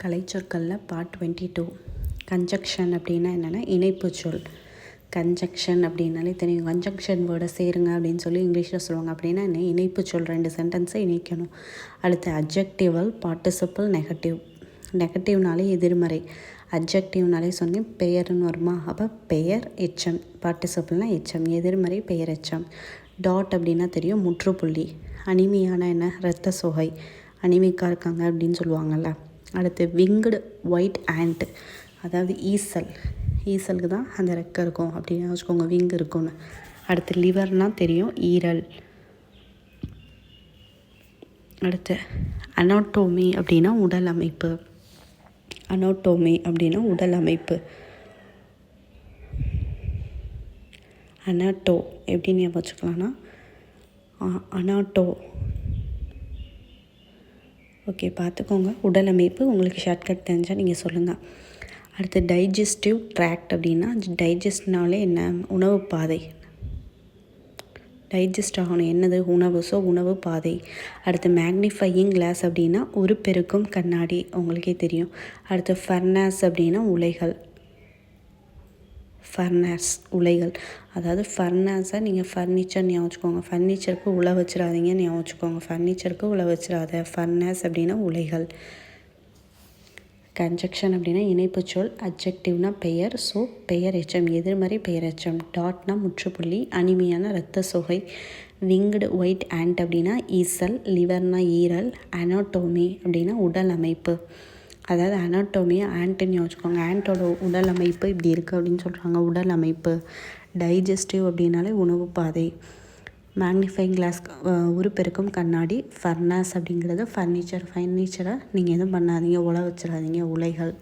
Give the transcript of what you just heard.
கலைச்சொற்களில் part 22. Conjunction அப்படின்னா என்னென்னா இணைப்பு சொல். கன்ஜக்ஷன் அப்படின்னாலே தெரியும். கன்ஜக்ஷன் வேர்டை சேருங்க அப்படின்னு சொல்லி இங்கிலீஷில் சொல்லுவாங்க. அப்படின்னா என்ன? இணைப்பு சொல், 2 சென்டென்ஸை இணைக்கணும். அடுத்து அட்ஜெக்டிவல், பார்ட்டிசிபிள், நெகட்டிவ். நெகட்டிவ்னாலே எதிர்மறை. அட்ஜெக்டிவ்னாலே சொன்னேன் பெயர்னு வருமா? அப்போ பெயர் எச்சம், பார்ட்டிசிபிள்னால் எச்சம், எதிர்மறை பெயர் எச்சம். டாட் அப்படின்னா தெரியும், முற்றுப்புள்ளி. அனிமியான என்ன? இரத்த சோகை, அனிமிக்காக இருக்காங்க அப்படின்னு சொல்லுவாங்கள்ல. அடுத்து விங்டு ஒயிட் ஆண்ட், அதாவது ஈசல். ஈசலுக்கு தான் அந்த ரெக்கை இருக்கும் அப்படின்னு வச்சுக்கோங்க, விங் இருக்கும்னு. அடுத்து லிவர்னால் தெரியும், ஈரல். அடுத்து அனாட்டோமி அப்படின்னா உடல் அமைப்பு. அனாட்டோமி அப்படின்னா உடல் அமைப்பு. அனாட்டோ எப்படின்னு ஞாபகம் வச்சுக்கலாம்னா அனாட்டோ. ஓகே, பார்த்துக்கோங்க. உடல் அமைப்பு உங்களுக்கு ஷார்ட்கட் தெரிஞ்சால் நீங்கள் சொல்லுங்கள். அடுத்து டைஜஸ்டிவ் ட்ராக்ட் அப்படின்னா டைஜஸ்ட்னாலே என்ன? உணவு பாதை. டைஜஸ்ட் ஆகணும் என்னது? உணவு. ஸோ உணவு பாதை. அடுத்து மேக்னிஃபையிங் கிளாஸ் அப்படின்னா உருப்பெருக்கும் கண்ணாடி, உங்களுக்கே தெரியும். அடுத்து ஃபர்னாஸ் அப்படின்னா உலைகள். ஃபர்னாஸ் உலைகள். அதாவது ஃபர்னாஸை நீங்கள் ஃபர்னிச்சர் ஞாபகம் வச்சுக்கோங்க. ஃபர்னிச்சருக்கு உலை வச்சிடாதீங்க ஞாபகம் வச்சுக்கோங்க. ஃபர்னிச்சருக்கு உலை வச்சிடாத. ஃபர்னாஸ் அப்படின்னா உலைகள். கன்ஜக்ஷன் அப்படின்னா இணைப்பு சொல். அட்ஜெக்டிவ்னா பெயர். ஸோ பெயர் எச்சம், எதிர்மறை பெயர் எச்சம். டாட்னா முற்றுப்புள்ளி, அனிமையான இரத்த சோகை. விங்டு ஒயிட் ஆண்ட் அப்படின்னா ஈசல். லிவர்னா ஈரல். அனாட்டோமி அப்படின்னா உடல் அமைப்பு. அதாவது அனாட்டோமியை ஆண்ட்டுன்னு வச்சுக்கோங்க. ஆண்ட்டோட உடல் அமைப்பு இப்படி இருக்குது அப்படின்னு சொல்கிறாங்க, உடல் அமைப்பு. டைஜஸ்டிவ் அப்படின்னாலே உணவு பாதை. மேக்னிஃபைங் கிளாஸ் உருப்பெருக்கும் கண்ணாடி. ஃபர்னாஸ் அப்படிங்கிறது ஃபர்னிச்சரை நீங்கள் எதுவும் பண்ணாதீங்க, உலை வச்சிடாதீங்க, உலைகள்.